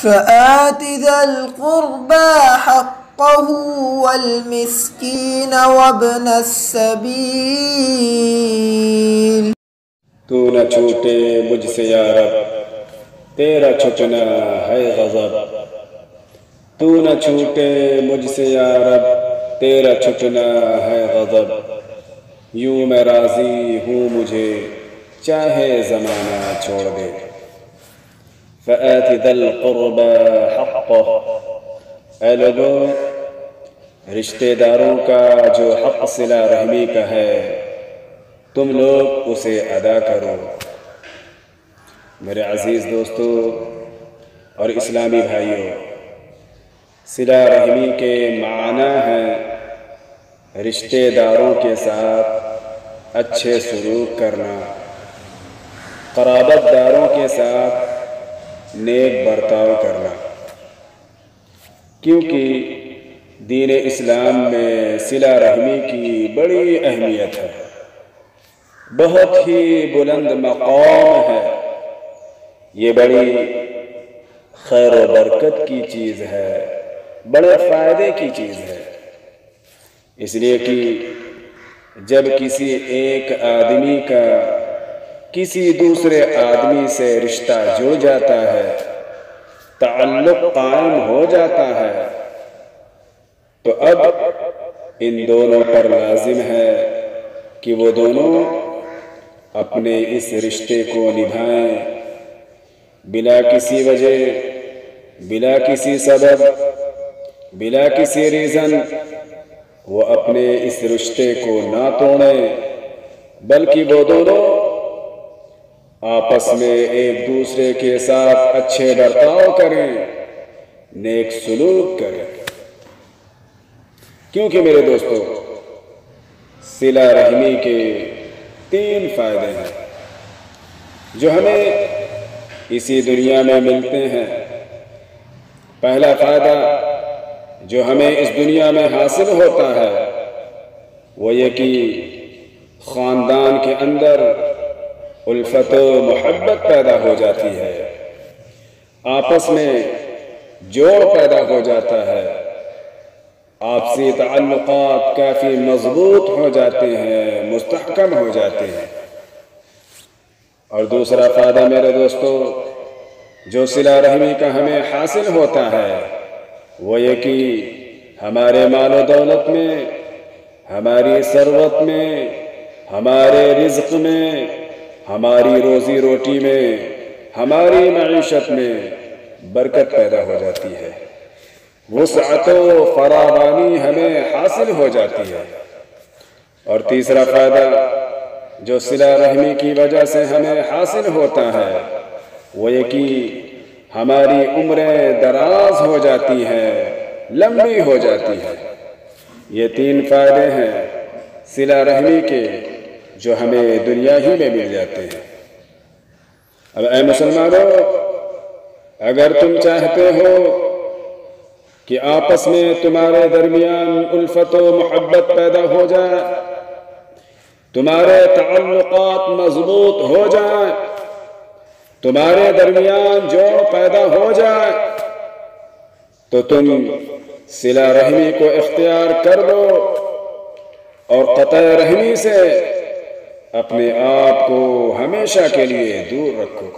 فآت ذا القربى حقه والمسكين وابن السبيل تو نہ چھوٹے مجھ سے یا رب، تیرا چھٹنا ہے غضب۔ تو نہ چھوٹے مجھ سے یا رب، تیرا چھٹنا ہے غضب۔ یوں میں راضی ہوں مجھے چاہے زمانہ چھوڑ دے۔ فآت ذا القربى حقه، اے لوگوں رشتہ داروں کا جو حق صلہ رحمی کا ہے تم لوگ اسے ادا کرو۔ میرے عزیز دوستو اور اسلامی بھائیوں، صلہ رحمی کے معنی ہیں رشتہ داروں کے ساتھ اچھے سلوک کرنا، قرابت داروں کے ساتھ نیک برتاؤ کرنا، کیونکہ دین اسلام میں صلہ رحمی کی بڑی اہمیت ہے، بہت ہی بلند مقام ہے، یہ بڑی خیر و برکت کی چیز ہے، بڑے فائدے کی چیز ہے۔ اس لیے کہ جب کسی ایک آدمی کا کسی دوسرے آدمی سے رشتہ جڑ جاتا ہے، تعلق قائم ہو جاتا ہے، تو اب ان دونوں پر لازم ہے کہ وہ دونوں اپنے اس رشتے کو نبھائیں، بلا کسی وجہ، بلا کسی سبب، بلا کسی ریزن وہ اپنے اس رشتے کو نہ توڑیں، بلکہ وہ دونوں آپس میں ایک دوسرے کے ساتھ اچھے برتاؤ کریں، نیک سلوک کریں۔ کیونکہ میرے دوستو صلہ رحمی کے 3 فائدے ہیں جو ہمیں اسی دنیا میں ملتے ہیں۔ پہلا فائدہ جو ہمیں اس دنیا میں حاصل ہوتا ہے وہ یہ کہ خاندان کے اندر الفت و محبت پیدا ہو جاتی ہے، آپس میں جوڑ پیدا ہو جاتا ہے، آپسی تعلقات کافی مضبوط ہو جاتے ہیں، مستحکم ہو جاتے ہیں۔ اور دوسرا فائدہ میرے دوستو جو صلہ رحمی کا ہمیں حاصل ہوتا ہے وہ یہ کہ ہمارے مال و دولت میں، ہماری ثروت میں، ہمارے رزق میں، ہماری روزی روٹی میں، ہماری معیشت میں برکت پیدا ہو جاتی ہے، وسعت و فراوانی ہمیں حاصل ہو جاتی ہے۔ اور تیسرا فائدہ جو صلہ رحمی کی وجہ سے ہمیں حاصل ہوتا ہے وہ یہ کہ ہماری عمریں دراز ہو جاتی ہیں، لمبی ہو جاتی ہیں۔ یہ 3 فائدے ہیں صلہ رحمی کے جو ہمیں دنیا ہی میں مل جاتے ہیں۔ اب اے مسلمانوں، اگر تم چاہتے ہو کہ آپس میں تمہارے درمیان الفت و محبت پیدا ہو جائے، تمہارے تعلقات مضبوط ہو جائیں، تمہارے درمیان جوڑ پیدا ہو جائے، تو تم صلہ رحمی کو اختیار کر لو اور قطع رحمی سے اپنے آپ کو ہمیشہ کے لیے دور رکھو۔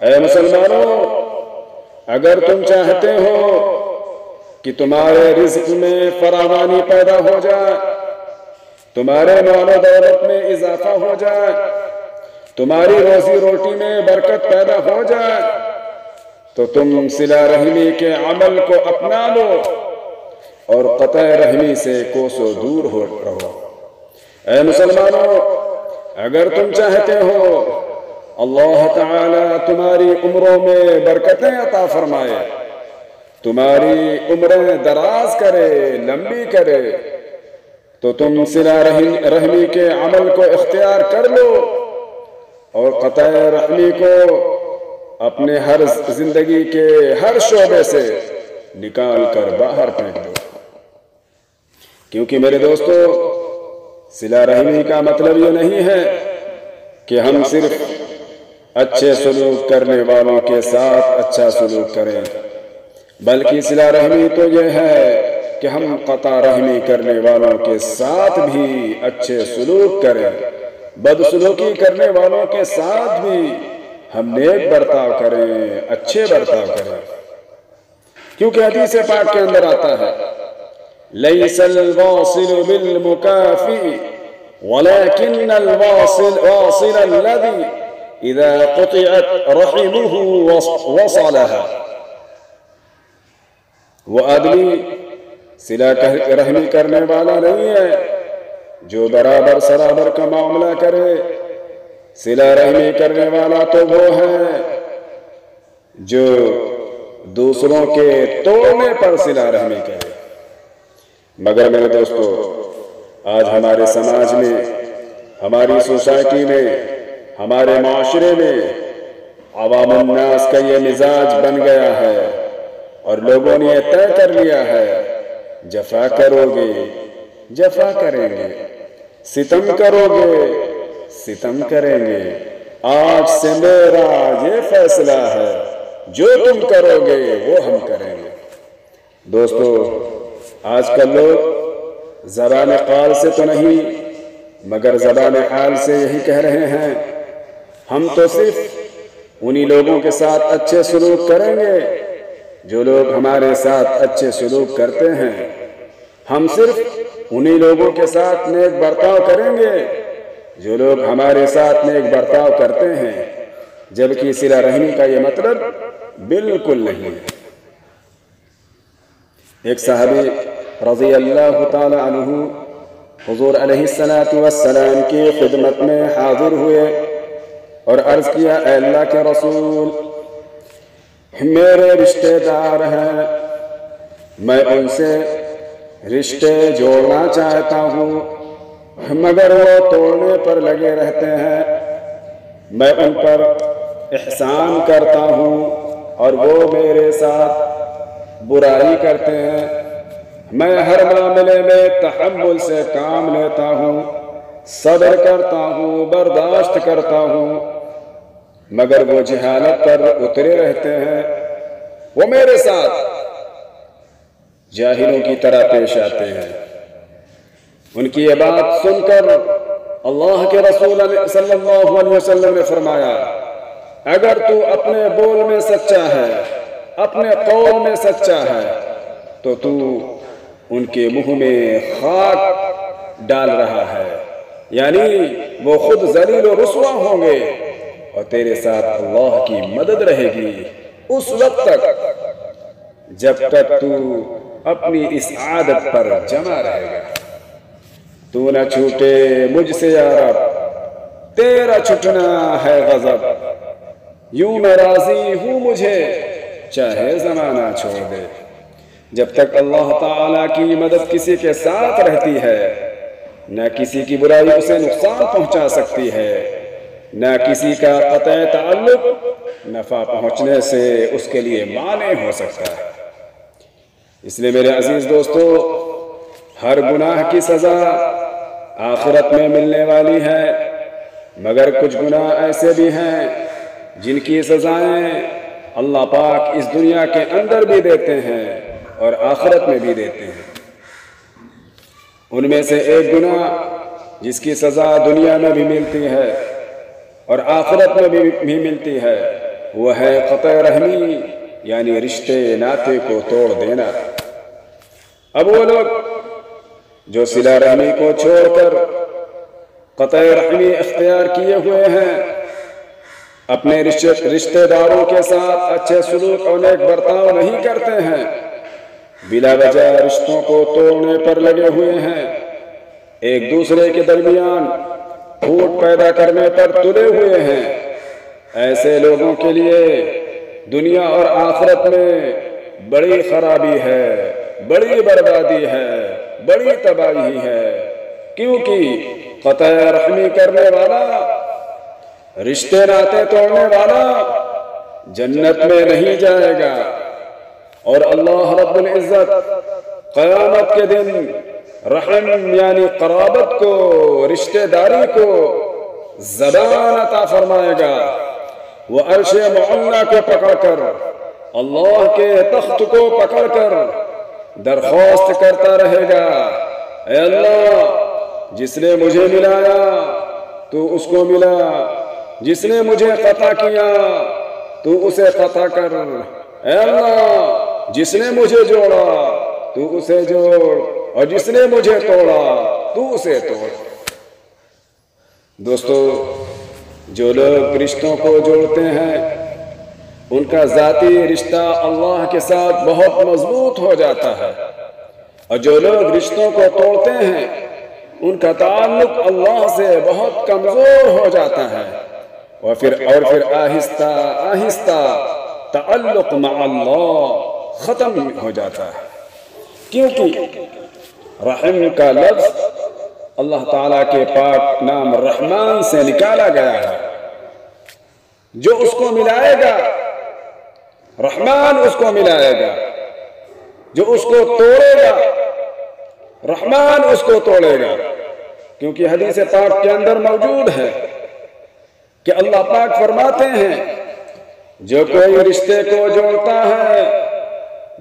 اے مسلمانوں، اگر تم چاہتے ہو کہ تمہارے رزق میں فراوانی پیدا ہو جائے، تمہارے مال و دولت میں اضافہ ہو جائے، تمہاری روزی روٹی میں برکت پیدا ہو جائے، تو تم صلہ رحمی کے عمل کو اپنا لو اور قطع رحمی سے کوسوں دور رہو۔ اے مسلمانوں، اگر تم چاہتے ہو اللہ تعالی تمہاری عمروں میں برکتیں عطا فرمائے، تمہاری عمریں دراز کرے، لمبی کرے، تو تم صلہ رحمی کے عمل کو اختیار کر لو اور قطع رحمی کو اپنے ہر زندگی کے ہر شعبے سے نکال کر باہر پھینک دو۔ کیونکہ میرے دوستو صلہ رحمی کا مطلب یہ نہیں ہے کہ ہم صرف اچھے سلوک کرنے والوں کے ساتھ اچھا سلوک کریں، بلکہ صلہ رحمی تو یہ ہے کہ ہم قطع رحمی کرنے والوں کے ساتھ بھی اچھے سلوک کریں، بدسلوکی کرنے والوں کے ساتھ بھی ہم نیک برتاؤ کریں، اچھے برتاؤ کریں، کیونکہ حدیث پاک کے اندر آتا ہے لیس الواصل بالمکافی ولكن الواصل الذي اذا قطعت رحمه وصلها۔ وہ آدمی صلہ رحمی کرنے والا نہیں ہے جو برابر سرابر کا معاملہ کرے، صلہ رحمی کرنے والا تو وہ ہے جو دوسروں کے توڑنے پر صلہ رحمی کرے۔ مگر میرے دوستو، آج ہمارے سماج میں، ہماری سوسائٹی میں، ہمارے معاشرے میں عوام الناس کا یہ مزاج بن گیا ہے اور لوگوں نے یہ طے کر لیا ہے جفا کرو گے جفا کریں گے، ستم کرو گے ستم کریں گے، آج سے میرا یہ فیصلہ ہے جو تم کرو گے وہ ہم کریں گے۔ دوستو، آج کل لوگ زبان قال سے تو نہیں مگر زبان حال سے یہی کہہ رہے ہیں ہم تو صرف انہی لوگوں کے ساتھ اچھے سلوک کریں گے جو لوگ ہمارے ساتھ اچھے سلوک کرتے ہیں، ہم صرف انہی لوگوں کے ساتھ نیک برتاؤ کریں گے جو لوگ ہمارے ساتھ نیک برتاؤ کرتے ہیں، جبکہ صلہ رحمی کا یہ مطلب بالکل نہیں ہے۔ ایک صحابی رضی اللہ تعالی عنہ حضور علیہ السلام کی خدمت میں حاضر ہوئے اور عرض کیا، اے اللہ کے رسول، میرے رشتہ دار ہیں، میں ان سے رشتے جوڑنا چاہتا ہوں مگر وہ توڑنے پر لگے رہتے ہیں، میں ان پر احسان کرتا ہوں اور وہ میرے ساتھ برائی کرتے ہیں، میں ہر معاملے میں تحمل سے کام لیتا ہوں، صبر کرتا ہوں، برداشت کرتا ہوں، مگر وہ جہالت پر اترے رہتے ہیں، وہ میرے ساتھ جاہلوں کی طرح پیش آتے ہیں۔ ان کی یہ بات سن کر اللہ کے رسول صلی اللہ علیہ وسلم نے فرمایا، اگر تو اپنے بول میں سچا ہے، اپنے قول میں سچا ہے، تو تو ان کے منہ میں خاک ڈال رہا ہے، یعنی وہ خود ذلیل و رسوا ہوں گے اور تیرے ساتھ اللہ کی مدد رہے گی اس وقت تک جب تک تو اپنی اس عادت پر جمع رہے گا۔ تو نہ چھوٹے مجھ سے یا رب، تیرا چھٹنا ہے غضب، یوں میں راضی ہوں مجھے چاہے زمانہ چھوڑ دے۔ جب تک اللہ تعالیٰ کی مدد کسی کے ساتھ رہتی ہے، نہ کسی کی برائی اسے نقصان پہنچا سکتی ہے، نہ کسی کا قطع تعلق نفع پہنچنے سے اس کے لیے مانع ہو سکتا ہے۔ اس لیے میرے عزیز دوستو، ہر گناہ کی سزا آخرت میں ملنے والی ہے، مگر کچھ گناہ ایسے بھی ہیں جن کی سزائیں اللہ پاک اس دنیا کے اندر بھی دیتے ہیں اور آخرت میں بھی دیتے ہیں۔ ان میں سے ایک گناہ جس کی سزا دنیا میں بھی ملتی ہے اور آخرت میں بھی ملتی ہے، وہ ہے قطع رحمی، یعنی رشتے ناطے کو توڑ دینا۔ اب وہ لوگ جو صلہ رحمی کو چھوڑ کر قطع رحمی اختیار کیے ہوئے ہیں، اپنے رشتہ داروں کے ساتھ اچھے سلوک اور نیک برتاؤ نہیں کرتے ہیں، بلا وجہ رشتوں کو توڑنے پر لگے ہوئے ہیں، ایک دوسرے کے درمیان پھوٹ پیدا کرنے پر تلے ہوئے ہیں، ایسے لوگوں کے لیے دنیا اور آخرت میں بڑی خرابی ہے، بڑی بربادی ہے، بڑی تباہی ہے، کیونکہ قطع رحمی کرنے والا، رشتے ناطے توڑنے والا جنت میں نہیں جائے گا، اور اللہ رب العزت قیامت کے دن رحم یعنی قرابت کو، رشتہ داری کو زبان عطا فرمائے گا، وہ عرش معلیٰ کو پکڑ کر، اللہ کے تخت کو پکڑ کر درخواست کرتا رہے گا، اے اللہ جس نے مجھے ملایا تو اس کو ملا، جس نے مجھے قطع کیا تو اسے قطع کر، اے اللہ جس نے مجھے جوڑا تو اسے جوڑ، اور جس نے مجھے توڑا تو اسے توڑ۔ دوستو، جو لوگ رشتوں کو جوڑتے ہیں ان کا ذاتی رشتہ اللہ کے ساتھ بہت مضبوط ہو جاتا ہے، اور جو لوگ رشتوں کو توڑتے ہیں ان کا تعلق اللہ سے بہت کمزور ہو جاتا ہے، اور پھر آہستہ آہستہ تعلق مع اللہ ختم ہو جاتا ہے، کیونکہ رحم کا لفظ اللہ تعالیٰ کے پاک نام رحمان سے نکالا گیا ہے۔ جو اس کو ملائے گا رحمان اس کو ملائے گا، جو اس کو توڑے گا رحمان اس کو توڑے گا، کیونکہ حدیث پاک کے اندر موجود ہے کہ اللہ پاک فرماتے ہیں جو کوئی رشتے کو جوڑتا ہے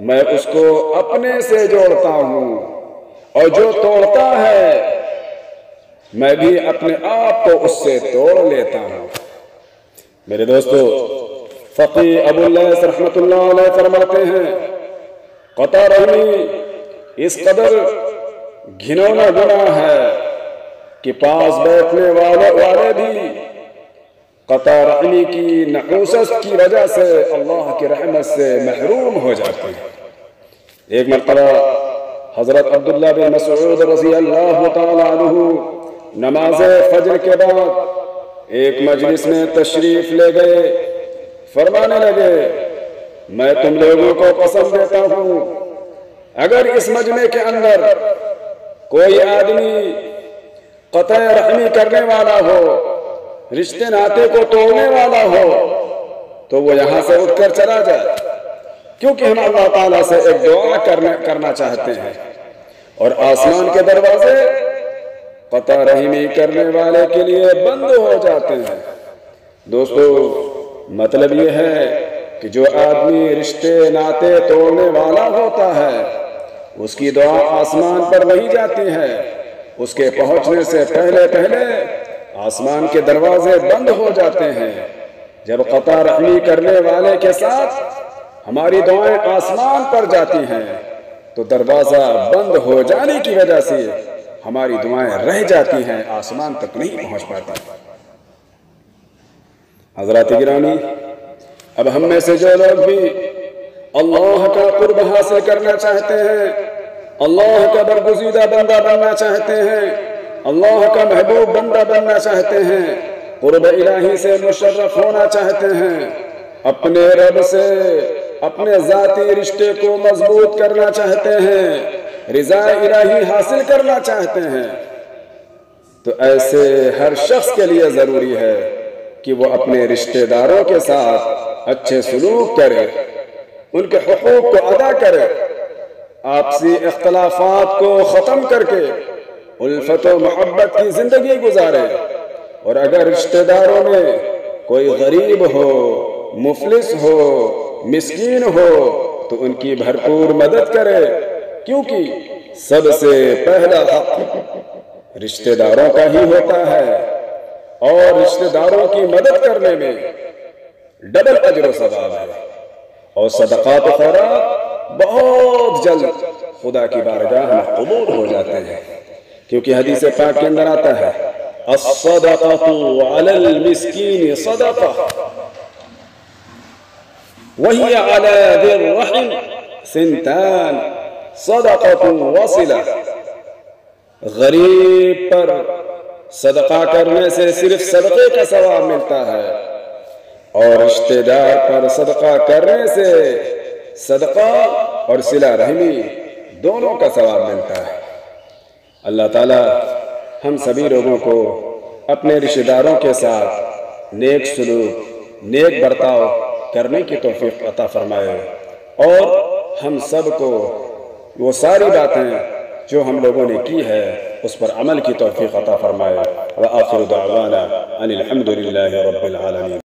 میں اس کو اپنے سے جوڑتا ہوں، اور جو توڑتا ہے میں بھی اپنے آپ کو اس سے توڑ لیتا ہوں۔ میرے دوستو، فقی ابو اللیث رحمۃ اللہ علیہ فرماتے ہیں قطع رحمی اس قدر گھنونا گناہ ہے کہ پاس بیٹھنے والے بھی قطع رحمی کی نحوست کی وجہ سے اللہ کی رحمت سے محروم ہو جاتے ہیں۔ ایک مرتبہ حضرت عبداللہ بن مسعود رضی اللہ تعالی عنہ نماز فجر کے بعد ایک مجلس میں تشریف لے گئے، فرمانے لگے میں تم لوگوں کو قسم دیتا ہوں اگر اس مجمع کے اندر کوئی آدمی قطع رحمی کرنے والا ہو، رشتے ناطے کو توڑنے والا ہو تو وہ یہاں سے اٹھ کر چلا جائے، کیونکہ ہم اللہ تعالیٰ سے ایک دعا کرنا چاہتے ہیں، اور آسمان کے دروازے قطع رحمی کرنے والے کے لیے بند ہو جاتے ہیں۔ دوستو، مطلب یہ ہے کہ جو آدمی رشتے ناطے توڑنے والا ہوتا ہے اس کی دعا آسمان پر وہی جاتی ہے، اس کے پہنچنے سے پہلے آسمان کے دروازے بند ہو جاتے ہیں۔ جب قطع رحمی کرنے والے کے ساتھ ہماری دعائیں آسمان پر جاتی ہیں تو دروازہ بند ہو جانے کی وجہ سے ہماری دعائیں رہ جاتی ہیں، آسمان تک نہیں پہنچ پاتی۔ حضرات گرامی، اب ہم میں سے جو لوگ بھی اللہ کا قرب حاصل کرنا چاہتے ہیں، اللہ کا برگزیدہ بندہ بننا چاہتے ہیں، اللہ کا محبوب بندہ بننا چاہتے ہیں، قرب الہی سے مشرف ہونا چاہتے ہیں، اپنے رب سے اپنے ذاتی رشتے کو مضبوط کرنا چاہتے ہیں، رضا الہی حاصل کرنا چاہتے ہیں، تو ایسے ہر شخص کے لیے ضروری ہے کہ وہ اپنے رشتہ داروں کے ساتھ اچھے سلوک کرے، ان کے حقوق کو ادا کرے، آپسی اختلافات کو ختم کر کے الفت و محبت کی زندگی گزارے، اور اگر رشتہ داروں میں کوئی غریب ہو، مفلس ہو، مسکین ہو تو ان کی بھرپور مدد کرے، کیونکہ سب سے پہلا حق رشتہ داروں کا ہی ہوتا ہے، اور رشتہ داروں کی مدد کرنے میں ڈبل اجر و ثواب ہے، اور صدقات و خیرات بہت جلد خدا کی بارگاہ میں قبول ہو جاتے ہیں، کیونکہ حدیث پاک کے اندر آتا ہے الصدقۃ علی المسکین صدقہ وہی علی ذی الرحم سنتان صدقۃ وصلہ۔ غریب پر صدقہ کرنے سے صرف صدقے کا ثواب ملتا ہے، اور رشتہ دار پر صدقہ کرنے سے صدقہ اور صلہ رحمی دونوں کا ثواب ملتا ہے۔ اللہ تعالی ہم سبھی لوگوں کو اپنے رشتہ داروں کے ساتھ نیک سلوک، نیک برتاؤ کرنے کی توفیق عطا فرمائے، اور ہم سب کو وہ ساری باتیں جو ہم لوگوں نے کی ہے اس پر عمل کی توفیق عطا فرمائے۔ وآخر دعوانا ان الحمد للہ رب العالمین۔